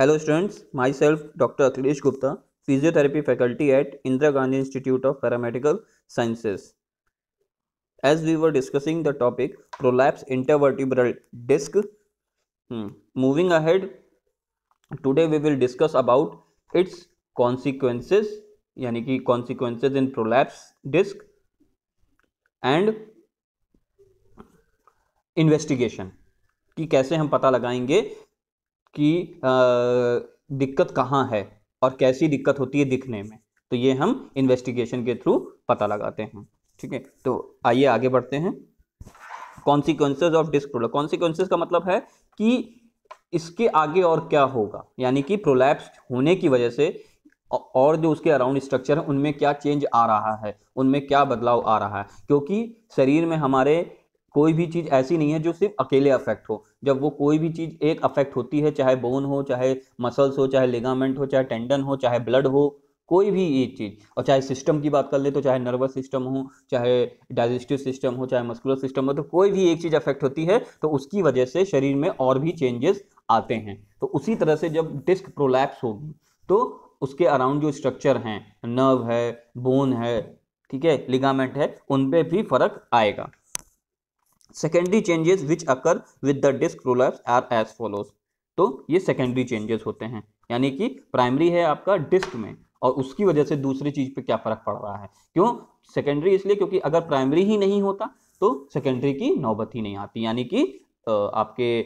Hello students, myself Dr. Akhilesh Gupta, Physiotherapy Faculty at Indira Gandhi Institute of Paramedical Sciences. As we were discussing the topic prolapse intervertebral disc, moving ahead, today we will discuss about its consequences, यानी कि consequences in prolapse disc and investigation कि कैसे हम पता लगाएंगे कि दिक्कत कहाँ है और कैसी दिक्कत होती है दिखने में, तो ये हम इन्वेस्टिगेशन के थ्रू पता लगाते हैं। ठीक है, तो आइए आगे बढ़ते हैं। Consequences of disc prolapse. Consequences का मतलब है कि इसके आगे और क्या होगा, यानी कि प्रोलैप्स होने की वजह से और जो उसके अराउंड स्ट्रक्चर है उनमें क्या चेंज आ रहा है, उनमें क्या बदलाव आ रहा है, क्योंकि शरीर में हमारे कोई भी चीज ऐसी नहीं है जो सिर्फ अकेले अफेक्ट हो। जब वो कोई भी चीज एक अफेक्ट होती है, चाहे बोन हो, चाहे मसल्स हो, चाहे लिगामेंट हो, चाहे टेंडन हो, चाहे ब्लड हो, कोई भी एक चीज, और चाहे सिस्टम की बात कर ले तो चाहे नर्वस सिस्टम हो, चाहे डाइजेस्टिव सिस्टम हो, चाहे मस्कुलर सिस्टम हो, तो कोई भी एक चीज अफेक्ट होती है तो उसकी वजह से शरीर में और भी चेंजेस आते हैं। तो उसी तरह से जब डिस्क प्रोलैप्स होगी तो उसके अराउंड जो स्ट्रक्चर हैं, नर्व है, बोन है, ठीक है, लिगामेंट है, उन पे भी फर्क आएगा। Secondary changes which occur with the disc prolapse are as follows. तो ये सेकेंडरी चेंजेस होते हैं, यानी कि प्राइमरी है आपका डिस्क में और उसकी वजह से दूसरी चीज पे क्या फर्क पड़ रहा है। क्यों सेकेंडरी? इसलिए क्योंकि अगर प्राइमरी ही नहीं होता तो सेकेंडरी की नौबत ही नहीं आती, यानी कि आपके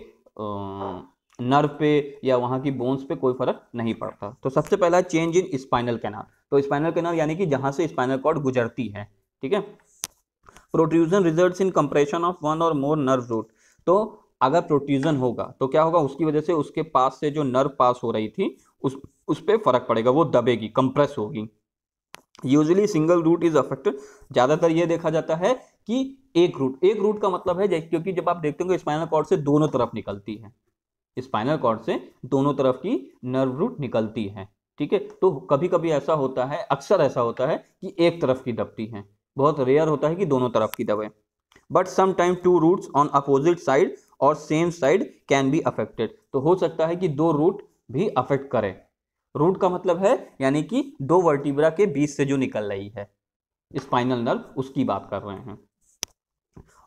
नर्व पे या वहां की बोन्स पे कोई फर्क नहीं पड़ता। तो सबसे पहला चेंज इन स्पाइनल कैनाल। तो स्पाइनल कैनाल यानी कि जहां से स्पाइनल कॉर्ड गुजरती है, ठीक है। Protrusion results in compression of one और मोर नर्व रूट। तो अगर प्रोट्रूजन होगा तो क्या होगा, उसकी वजह से उसके पास से जो नर्व पास हो रही थी उस पे फर्क पड़ेगा, वो दबेगी, कंप्रेस होगी। Usually single root is affected. ज्यादातर ये देखा जाता है कि एक रूट का मतलब है, क्योंकि जब आप देखते हो स्पाइनल कॉर्ड से दोनों तरफ निकलती है, स्पाइनल कॉर्ड से दोनों तरफ की नर्व रूट निकलती है, ठीक है। तो कभी कभी ऐसा होता है, अक्सर ऐसा होता है कि एक तरफ की दबती है, बहुत रेयर होता है कि दोनों तरफ की दबे। But sometime two roots on opposite side और same side can be affected. तो हो सकता है कि दो रूट भी अफेक्ट करें। रूट का मतलब है यानी कि दो वर्टिब्रा के बीच से जो निकल रही है स्पाइनल नर्व, उसकी बात कर रहे हैं।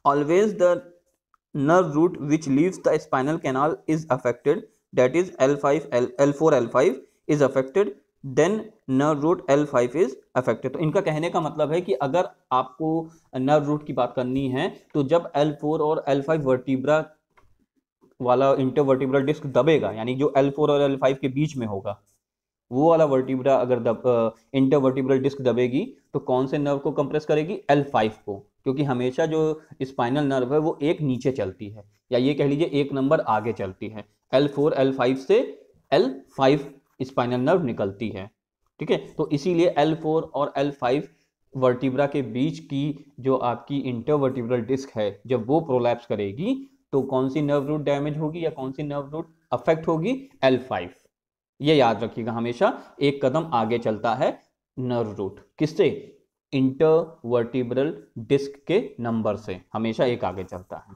Always the nerve root which leaves the spinal canal is affected, that is L5 L4 L5 is affected, then nerve root L5 is affected। तो इनका कहने का मतलब है कि अगर आपको nerve root की बात करनी है तो जब L4 और L5 वर्टिब्रा वाला इंटरवर्टिब्रल डिस्क दबेगा, यानी जो L4 और L5 के बीच में होगा वो वाला वर्टिब्रा अगर इंटरवर्टिब्रल डिस्क दबेगी तो कौन से नर्व को कंप्रेस करेगी? L5 को, क्योंकि हमेशा जो स्पाइनल नर्व है वो एक नीचे चलती है, या ये कह लीजिए एक नंबर आगे चलती है। L4 L5 से L5 स्पाइनल नर्व निकलती है, ठीक है। तो इसीलिए L4 और L5 वर्टिब्रा के बीच की जो आपकी इंटरवर्टिब्रल डिस्क है, जब वो प्रोलैप्स करेगी तो कौन सी नर्व रूट डैमेज होगी या कौन सी नर्व रूट अफेक्ट होगी? L5। ये याद रखिएगा, हमेशा एक कदम आगे चलता है नर्व रूट, किससे? इंटरवर्टिब्रल डिस्क के नंबर से हमेशा एक आगे चलता है,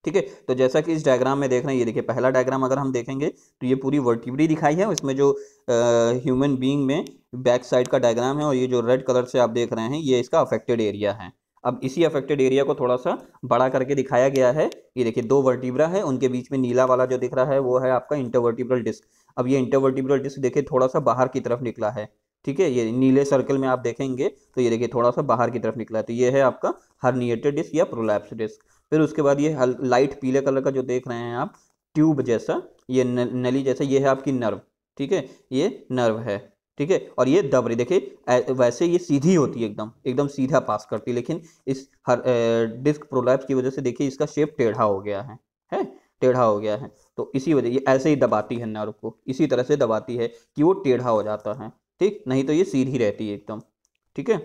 ठीक है। तो जैसा कि इस डायग्राम में देख रहे हैं, ये देखिए पहला डायग्राम अगर हम देखेंगे तो ये पूरी वर्टिब्री दिखाई है, इसमें जो ह्यूमन बीइंग में बैक साइड का डायग्राम है, और ये जो रेड कलर से आप देख रहे हैं ये इसका अफेक्टेड एरिया है। अब इसी अफेक्टेड एरिया को थोड़ा सा बड़ा करके दिखाया गया है। ये देखिए दो वर्टिब्रा है, उनके बीच में नीला वाला जो दिख रहा है वो है आपका इंटरवर्टिब्रल डिस्क। अब ये इंटरवर्टिब्रल डिस्क देखिए थोड़ा सा बाहर की तरफ निकला है, ठीक है। ये नीले सर्कल में आप देखेंगे तो ये देखिए थोड़ा सा बाहर की तरफ निकला है, तो ये है आपका हर्निएटेड डिस्क या प्रोलैप्स डिस्क। फिर उसके बाद ये लाइट पीले कलर का जो देख रहे हैं आप, ट्यूब जैसा, ये नली जैसा, ये है आपकी नर्व, ठीक है, ये नर्व है, ठीक है। और ये दब रही, देखिए वैसे ये सीधी होती है, एकदम एकदम सीधा पास करती है, लेकिन इस डिस्क प्रोलैप्स की वजह से देखिए इसका शेप टेढ़ा हो गया है टेढ़ा हो गया है। तो इसी वजह ये ऐसे ही दबाती है नर्व को, इसी तरह से दबाती है कि वो टेढ़ा हो जाता है, ठीक, नहीं तो ये सीधी रहती है एकदम, ठीक है।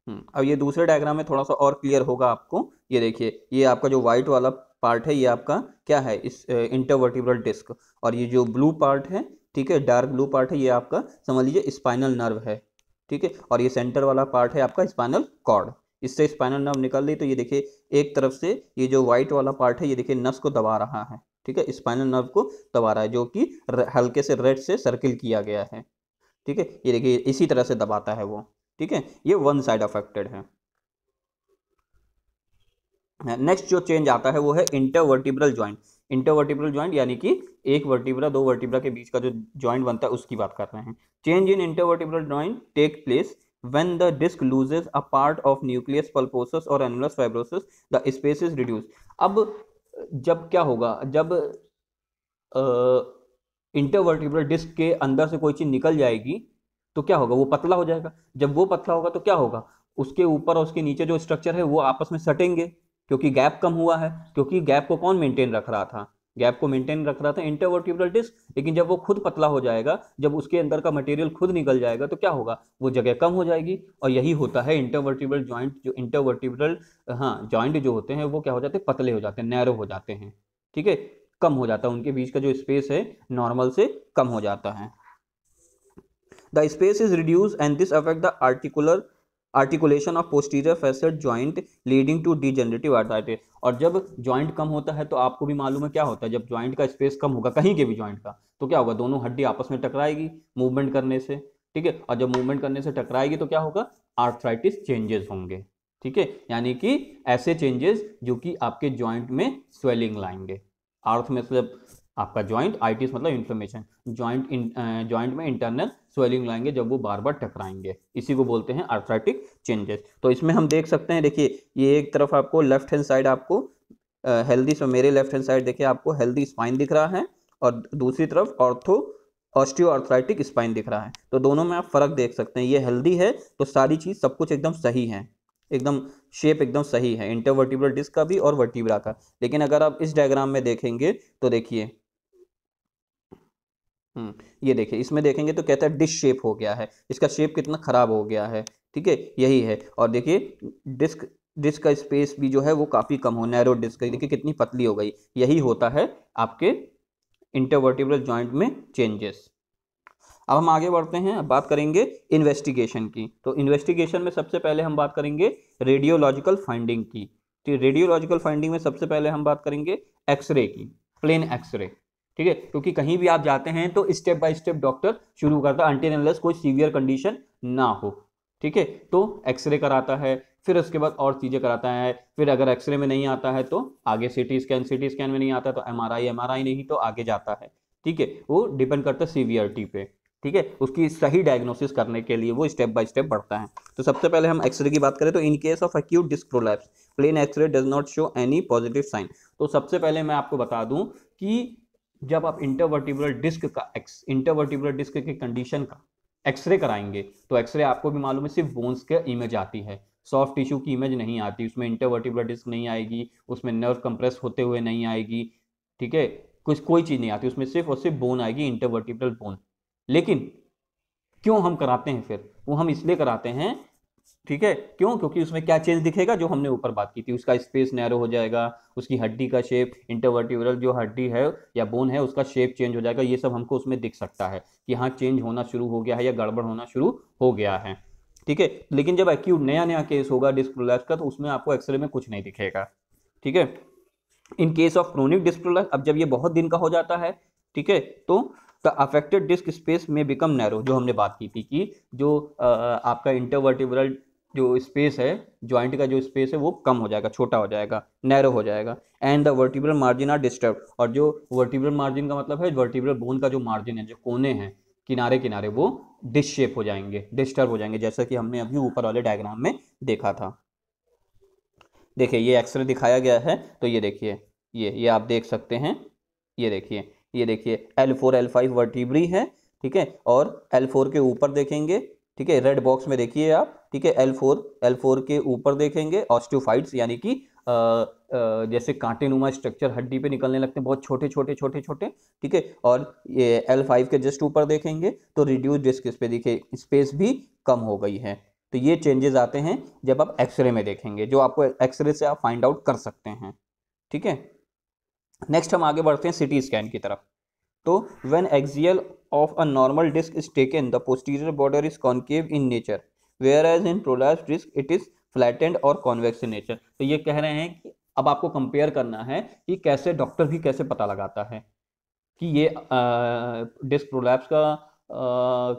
अब ये दूसरे डायग्राम में थोड़ा सा और क्लियर होगा आपको। ये देखिए ये आपका जो व्हाइट वाला पार्ट है ये आपका क्या है? इस इंटरवर्टिब्रल डिस्क, और ये जो ब्लू पार्ट है, ठीक है, डार्क ब्लू पार्ट है, ये आपका समझ लीजिए स्पाइनल नर्व है, ठीक है। और ये सेंटर वाला पार्ट है आपका स्पाइनल कॉर्ड, इससे स्पाइनल नर्व निकल रही। तो ये देखिए एक तरफ से ये जो व्हाइट वाला पार्ट है ये देखिए नस को दबा रहा है, ठीक है, स्पाइनल नर्व को दबा रहा है, जो कि हल्के से रेड से सर्किल किया गया है। ठीक है, ये देखिए इसी तरह से दबाता है वो। ठीक है, ये वन साइड अफेक्टेड है। नेक्स्ट जो चेंज आता है वो है इंटरवर्टिब्रल ज्वाइंट। इंटरवर्टिब्रल ज्वाइंट यानी कि एक वर्टिब्रा दो वर्टिब्रा के बीच का जो ज्वाइंट बनता है उसकी बात कर रहे हैं। Change in intervertebral joint take place when the disc loses a part of nucleus pulposus or annulus fibrosus, the space is reduced। अब जब क्या होगा, जब इंटरवर्टिब्रल डिस्क के अंदर से कोई चीज निकल जाएगी तो क्या होगा, वो पतला हो जाएगा। जब वो पतला होगा तो क्या होगा, उसके ऊपर और उसके नीचे जो स्ट्रक्चर है वो आपस में सटेंगे, क्योंकि गैप कम हुआ है। क्योंकि गैप को कौन मेंटेन रख रहा था, गैप को मेंटेन रख रहा था इंटरवर्टिब्रल डिस्क। लेकिन जब वो खुद पतला हो जाएगा, जब उसके अंदर का मटेरियल खुद निकल जाएगा तो क्या होगा, वो जगह कम हो जाएगी। और यही होता है इंटरवर्टिब्रल जॉइंट, जो इंटरवर्टिब्रल जॉइंट जो होते हैं वो क्या हो जाते हैं, पतले हो जाते हैं, नैरो हो जाते हैं। ठीक है, कम हो जाता है, उनके बीच का जो स्पेस है नॉर्मल से कम हो जाता है। The space is reduce and this affect the articulation of posterior facet joint leading to degenerative arthritis. और जब जॉइंट कम होता है तो आपको भी मालूम है क्या होता है, जब जॉइंट का स्पेस कम होगा कहीं के भी जॉइंट का, तो क्या होगा, दोनों हड्डी आपस में टकराएगी मूवमेंट करने से। ठीक है, और जब मूवमेंट करने से टकराएगी तो क्या होगा, आर्थराइटिस चेंजेस होंगे। ठीक है, यानी कि ऐसे चेंजेस जो कि आपके जॉइंट में स्वेलिंग लाएंगे। आर्थ मतलब आपका जॉइंट, आइटिस मतलब इन्फ्लेमेशन, जॉइंट में इंटरनल स्वेलिंग लाएंगे जब वो बार बार टकराएंगे, इसी को बोलते हैं आर्थराइटिक चेंजेस। तो इसमें हम देख सकते हैं, देखिए ये एक तरफ आपको लेफ्ट हैंड साइड आपको हेल्दी, मेरे लेफ्ट हैंड साइड देखिए आपको हेल्दी स्पाइन दिख रहा है, और दूसरी तरफ ऑस्टियोआर्थराइटिक स्पाइन दिख रहा है। तो दोनों में आप फर्क देख सकते हैं, ये हेल्दी है तो सारी चीज सब कुछ एकदम सही है, एकदम शेप एकदम सही है, इंटरवर्टिब्रल डिस्क का भी और वर्टिब्रा का। लेकिन अगर आप इस डायग्राम में देखेंगे तो देखिए, ये देखिए इसमें देखेंगे तो कहता है डिश शेप हो गया है, इसका शेप कितना खराब हो गया है। ठीक है, यही है। और देखिए डिस्क डिस्क का स्पेस भी जो है वो काफी कम हो, नैरो डिस्क देखिए कितनी पतली हो गई। यही होता है आपके इंटरवर्टिब्रल जॉइंट में चेंजेस। अब हम आगे बढ़ते हैं, अब बात करेंगे इन्वेस्टिगेशन की। तो इन्वेस्टिगेशन में सबसे पहले हम बात करेंगे रेडियोलॉजिकल फाइंडिंग की। तो रेडियोलॉजिकल फाइंडिंग में सबसे पहले हम बात करेंगे एक्सरे की, प्लेन एक्सरे। ठीक है, क्योंकि कहीं भी आप जाते हैं तो स्टेप बाय स्टेप डॉक्टर शुरू करता है अनटिल अनलेस कोई सीवियर कंडीशन ना हो। ठीक है, तो एक्सरे कराता है, फिर उसके बाद और चीजें कराता है, फिर अगर एक्सरे में नहीं आता है तो आगे सीटी स्कैन में नहीं आता तो एमआरआई नहीं तो आगे जाता है। ठीक है, वो डिपेंड करता है सीवियरिटी पे। ठीक है, उसकी सही डायग्नोसिस करने के लिए वो स्टेप बाय स्टेप बढ़ता है। तो सबसे पहले हम एक्सरे की बात करें तो in case of acute disc prolapse plain x-ray does not show any positive sign. तो सबसे पहले मैं आपको बता दूं कि जब आप इंटरवर्टिब्रल डिस्क की कंडीशन का एक्सरे कराएंगे तो एक्सरे आपको भी मालूम है सिर्फ बोन्स के इमेज आती है, सॉफ्ट टिश्यू की इमेज नहीं आती, उसमें इंटरवर्टिब्रल डिस्क नहीं आएगी, उसमें नर्व कंप्रेस होते हुए नहीं आएगी। ठीक है, कोई चीज नहीं आती उसमें, सिर्फ और सिर्फ बोन आएगी, इंटरवर्टिब्रल बोन। लेकिन क्यों हम कराते हैं, फिर वो हम इसलिए कराते हैं, ठीक है, क्यों, क्योंकि उसमें क्या चेंज दिखेगा, जो हमने ऊपर बात की थी, उसका स्पेस नैरो हो जाएगा, उसकी हड्डी का शेप, इंटरवर्टिब्रल जो हड्डी है या बोन है उसका शेप चेंज हो जाएगा। ये सब हमको उसमें दिख सकता है कि हाँ चेंज होना शुरू हो गया है या गड़बड़ होना शुरू हो गया है। ठीक है, लेकिन जब एक्यूट नया केस होगा डिस्क प्रोलैप्स का तो उसमें आपको एक्सरे में कुछ नहीं दिखेगा। ठीक है, in case of chronic disc prolapse, अब जब ये बहुत दिन का हो जाता है, ठीक है, तो द अफेक्टेड डिस्क स्पेस में बिकम नैरो, जो हमने बात की थी कि जो आपका इंटरवर्टिब्रल जो स्पेस है, जॉइंट का जो स्पेस है वो कम हो जाएगा, छोटा हो जाएगा, नैरो हो जाएगा। And the vertebral margin are disturb, और जो वर्टिब्रल मार्जिन का मतलब है वर्टिब्रल बोन का जो मार्जिन है, जो कोने हैं किनारे किनारे, वो डिश शेप हो जाएंगे, डिस्टर्ब हो जाएंगे, जैसा कि हमने अभी ऊपर वाले डायग्राम में देखा था। देखिए ये एक्सरे दिखाया गया है, तो ये देखिए ये आप देख सकते हैं, ये देखिए L4 L5 वर्टिब्री है। ठीक है, और L4 के ऊपर देखेंगे, ठीक है, रेड बॉक्स में देखिए आप, ठीक है, L4 के ऊपर देखेंगे ऑस्टियोफाइट्स, यानी कि जैसे कांटे नुमा स्ट्रक्चर हड्डी पे निकलने लगते हैं, बहुत छोटे छोटे। ठीक है, और ये L5 के जस्ट ऊपर देखेंगे तो रिड्यूस डिस्क पे देखिए स्पेस भी कम हो गई है। तो ये चेंजेस आते हैं जब आप एक्सरे में देखेंगे, जो आपको एक्सरे से आप फाइंड आउट कर सकते हैं। ठीक है, नेक्स्ट हम आगे बढ़ते हैं सिटी स्कैन की तरफ। तो when axial of a normal disc is taken the posterior border is concave in nature whereas in prolapse disc it is flattened और कॉन्वेक्स इन नेचर। तो ये कह रहे हैं कि अब आपको कंपेयर करना है कि कैसे डॉक्टर भी कैसे पता लगाता है कि ये डिस्क प्रोलैप्स का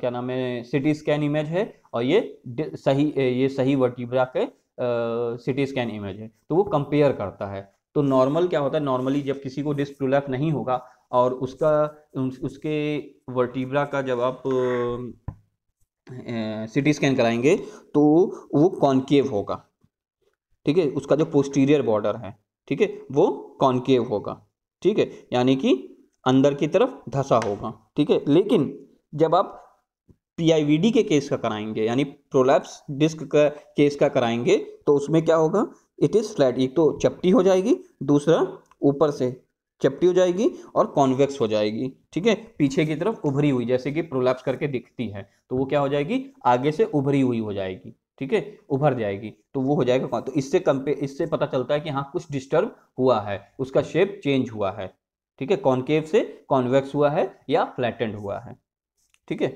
क्या नाम है सिटी स्कैन इमेज है और ये सही वर्टिब्रा के सिटी स्कैन इमेज है, तो वो कंपेयर करता है। तो नॉर्मल क्या होता है, नॉर्मली जब किसी को डिस्क प्रोलैप्स नहीं होगा और उसके वर्टिब्रा का जब आप सिटी स्कैन कराएंगे तो वो कॉनकेव होगा, ठीक है, उसका जो पोस्टीरियर बॉर्डर है, ठीक है, वो कॉनकेव होगा, ठीक है, यानी कि अंदर की तरफ धंसा होगा, ठीक है। लेकिन जब आप पीआईवीडी के केस का कराएंगे यानी प्रोलैप्स डिस्क का केस का कराएंगे तो उसमें क्या होगा, इट इज फ्लैट, एक तो चपटी हो जाएगी, दूसरा ऊपर से चपटी हो जाएगी और कॉन्वेक्स हो जाएगी, ठीक है, पीछे की तरफ उभरी हुई, जैसे कि प्रोलैप्स करके दिखती है तो वो क्या हो जाएगी, आगे से उभरी हुई हो जाएगी, ठीक है, उभर जाएगी, तो वो हो जाएगा तो इससे पता चलता है कि हाँ कुछ डिस्टर्ब हुआ है, उसका शेप चेंज हुआ है, ठीक है, कॉनकेव से कॉन्वेक्स हुआ है या फ्लैटेंड हुआ है, ठीक है।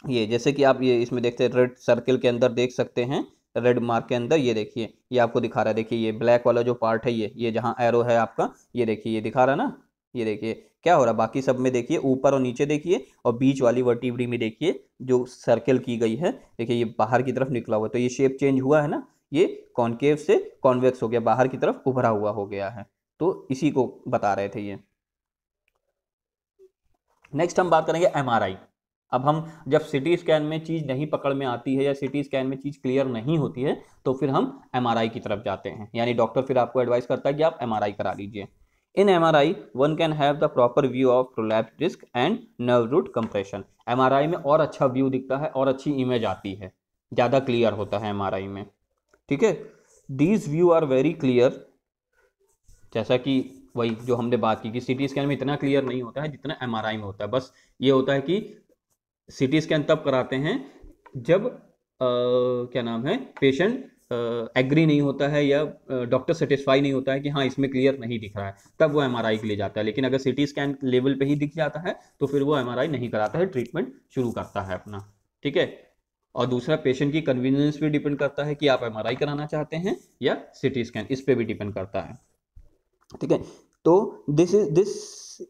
ये जैसे कि आप ये इसमें देखते हैं रेड सर्कल के अंदर देख सकते हैं, रेड मार्क के अंदर ये देखिए, ये आपको दिखा रहा है, देखिए ये ब्लैक वाला जो पार्ट है ये जहाँ एरो है आपका, ये देखिए ये दिखा रहा है ना, ये देखिए क्या हो रहा है, बाकी सब में देखिए ऊपर और नीचे देखिए और बीच वाली वर्टिब्री में देखिए जो सर्कल की गई है, देखिए ये बाहर की तरफ निकला हुआ है, तो ये शेप चेंज हुआ है ना, ये कॉनकेव से कॉन्वेक्स हो गया, बाहर की तरफ उभरा हुआ हो गया है, तो इसी को बता रहे थे ये। नेक्स्ट हम बात करेंगे एमआरआई। अब हम जब सिटी स्कैन में चीज नहीं पकड़ में आती है या सिटी स्कैन में चीज क्लियर नहीं होती है तो फिर हम एमआरआई की तरफ जाते हैं, यानी डॉक्टर फिर आपको एडवाइस करता है कि आप एमआरआई करा लीजिए। In MRI one can have the proper view of prolapse disc and nerve root compression. MRI में और अच्छा व्यू दिखता है और अच्छी इमेज आती है, ज्यादा क्लियर होता है एमआरआई में, ठीक है। These view are very clear, जैसा कि वही जो हमने बात की कि सिटी स्कैन में इतना क्लियर नहीं होता है जितना एमआरआई में होता है। बस ये होता है कि सिटी स्कैन तब कराते हैं जब क्या नाम है पेशेंट एग्री नहीं होता है या डॉक्टर सेटिस्फाई नहीं होता है कि हाँ इसमें क्लियर नहीं दिख रहा है, तब वो एमआरआई के लिए जाता है। लेकिन अगर सिटी स्कैन लेवल पे ही दिख जाता है तो फिर वो एमआरआई नहीं कराता है, ट्रीटमेंट शुरू करता है अपना, ठीक है। और दूसरा पेशेंट की कन्वीनियंस पे डिपेंड करता है कि आप एमआरआई कराना चाहते हैं या सिटी स्कैन, इस पे भी डिपेंड करता है, ठीक है। तो this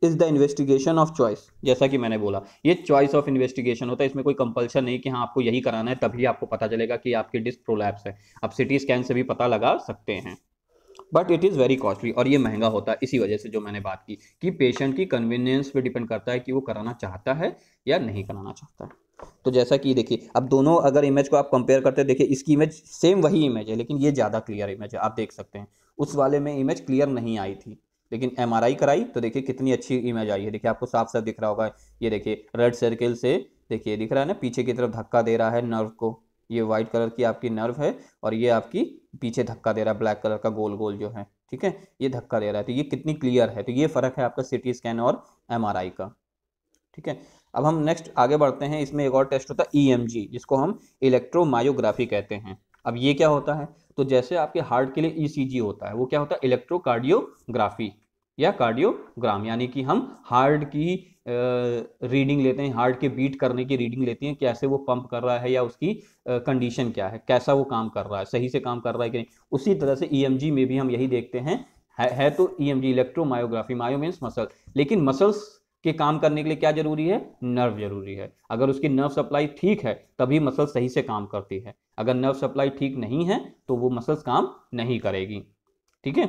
is the investigation of choice, जैसा कि मैंने बोला ये चॉइस ऑफ इन्वेस्टिगेशन होता है, इसमें कोई कंपल्शन नहीं कि हाँ आपको यही कराना है तभी आपको पता चलेगा कि आपकी डिस्क प्रोलैप्स है, आप सिटी स्कैन से भी पता लगा सकते हैं, but it is very costly और ये महंगा होता है, इसी वजह से जो मैंने बात की कि पेशेंट की कन्वीनियंस पे डिपेंड करता है कि वो कराना चाहता है या नहीं कराना चाहता है। तो जैसा कि देखिए अब दोनों अगर इमेज को आप कंपेयर करते हैं, देखिए इसकी इमेज सेम वही इमेज है लेकिन ये ज़्यादा क्लियर इमेज है, आप देख सकते हैं उस वाले में इमेज क्लियर नहीं आई थी, लेकिन एमआरआई कराई तो देखिए कितनी अच्छी इमेज आई है, देखिए आपको साफ साफ दिख रहा होगा, ये देखिए रेड सर्किल से देखिए दिख रहा है ना, पीछे की तरफ धक्का दे रहा है नर्व को, ये व्हाइट कलर की आपकी नर्व है और ये आपकी पीछे धक्का दे रहा है ब्लैक कलर का गोल गोल जो है, ठीक है, ये धक्का दे रहा है, तो ये कितनी क्लियर है, तो ये फर्क है आपका सिटी स्कैन और एमआरआई का, ठीक है। अब हम नेक्स्ट आगे बढ़ते हैं, इसमें एक और टेस्ट होता है ईएमजी, जिसको हम इलेक्ट्रोमायोग्राफी कहते हैं। अब ये क्या होता है, तो जैसे आपके हार्ट के लिए ईसीजी होता है, वो क्या होता है इलेक्ट्रोकार्डियोग्राफी या कार्डियोग्राम, यानी कि हम हार्ट की रीडिंग लेते हैं, हार्ट के बीट करने की रीडिंग लेते हैं, कैसे वो पंप कर रहा है या उसकी कंडीशन क्या है, कैसा वो काम कर रहा है, सही से काम कर रहा है कि नहीं। उसी तरह से ईएमजी में भी हम यही देखते हैं, है तो EMG electromyography, myo means muscle, लेकिन मसल्स के काम करने के लिए क्या जरूरी है, नर्व जरूरी है। अगर उसकी नर्व सप्लाई ठीक है तभी मसल सही से काम करती है, अगर नर्व सप्लाई ठीक नहीं है तो वो मसल्स काम नहीं करेगी, ठीक है।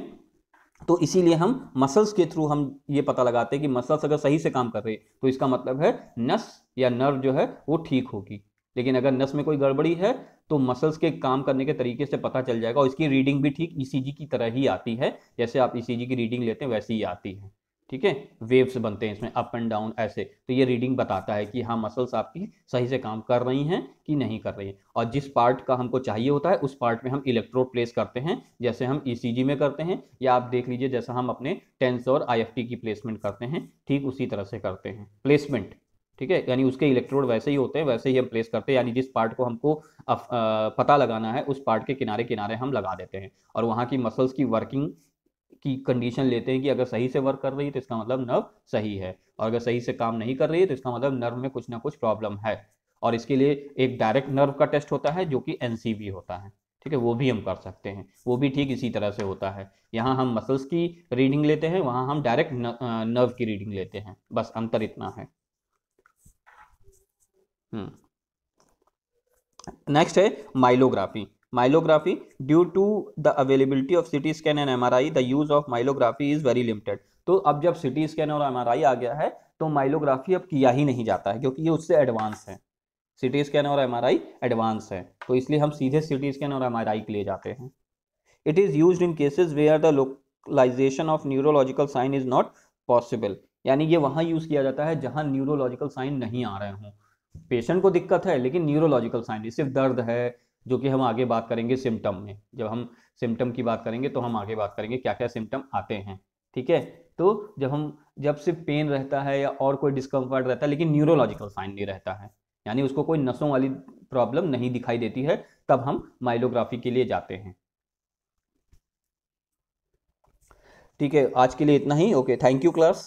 तो इसीलिए हम मसल्स के थ्रू हम ये पता लगाते हैं कि मसल्स अगर सही से काम कर रही है तो इसका मतलब है नस या नर्व जो है वो ठीक होगी, लेकिन अगर नस में कोई गड़बड़ी है तो मसल्स के काम करने के तरीके से पता चल जाएगा, और इसकी रीडिंग भी ठीक ईसीजी की तरह ही आती है, जैसे आप ईसीजी की रीडिंग लेते हैं वैसे ही आती है, ठीक है। वेव्स बनते हैं इसमें अप एंड डाउन ऐसे, तो ये रीडिंग बताता है कि हाँ मसल्स आपकी सही से काम कर रही हैं कि नहीं कर रही हैं, और जिस पार्ट का हमको चाहिए होता है उस पार्ट में हम इलेक्ट्रोड प्लेस करते हैं, जैसे हम ईसीजी में करते हैं, या आप देख लीजिए जैसा हम अपने टेंस और आईएफटी की प्लेसमेंट करते हैं, ठीक उसी तरह से करते हैं प्लेसमेंट, ठीक है, यानी उसके इलेक्ट्रोड वैसे ही होते हैं, वैसे ही हम प्लेस करते हैं, यानी जिस पार्ट को हमको पता लगाना है उस पार्ट के किनारे किनारे हम लगा देते हैं, और वहाँ की मसल्स की वर्किंग की कंडीशन लेते हैं कि अगर सही से वर्क कर रही है तो इसका मतलब नर्व सही है, और अगर सही से काम नहीं कर रही है तो इसका मतलब नर्व में कुछ ना कुछ प्रॉब्लम है, और इसके लिए एक डायरेक्ट नर्व का टेस्ट होता है जो कि एनसीबी होता है, ठीक है, वो भी हम कर सकते हैं, वो भी ठीक इसी तरह से होता है। यहाँ हम मसल्स की रीडिंग लेते हैं, वहाँ हम डायरेक्ट नर्व की रीडिंग लेते हैं, बस अंतर इतना है। नेक्स्ट है myelography. Myelography, due to the availability of CT scan and MRI the use of myelography is very limited. तो अब जब सिटी स्कैन और एमआरआई आ गया है तो माइलोग्राफी अब किया ही नहीं जाता है, क्योंकि ये उससे एडवांस है। सिटी स्कैन और एमआरआई एडवांस है, तो इसलिए हम सीधे सिटी स्कैन और एमआरआई के लिए जाते हैं। It is used in cases where the localization of neurological sign is not possible. यानी ये वहां यूज किया जाता है जहां न्यूरोलॉजिकल साइन नहीं आ रहे हों। पेशेंट को दिक्कत है लेकिन न्यूरोलॉजिकल साइन, सिर्फ दर्द है, जो कि हम आगे बात करेंगे सिम्टम में। जब हम सिम्टम की बात करेंगे तो हम आगे बात करेंगे क्या क्या सिम्टम आते हैं। ठीक है, तो जब सिर्फ पेन रहता है या और कोई डिस्कम्फर्ट रहता है लेकिन न्यूरोलॉजिकल साइन नहीं रहता है, यानी उसको कोई नसों वाली प्रॉब्लम नहीं दिखाई देती है, तब हम माइलोग्राफी के लिए जाते हैं। ठीक है, आज के लिए इतना ही। Okay, thank you class.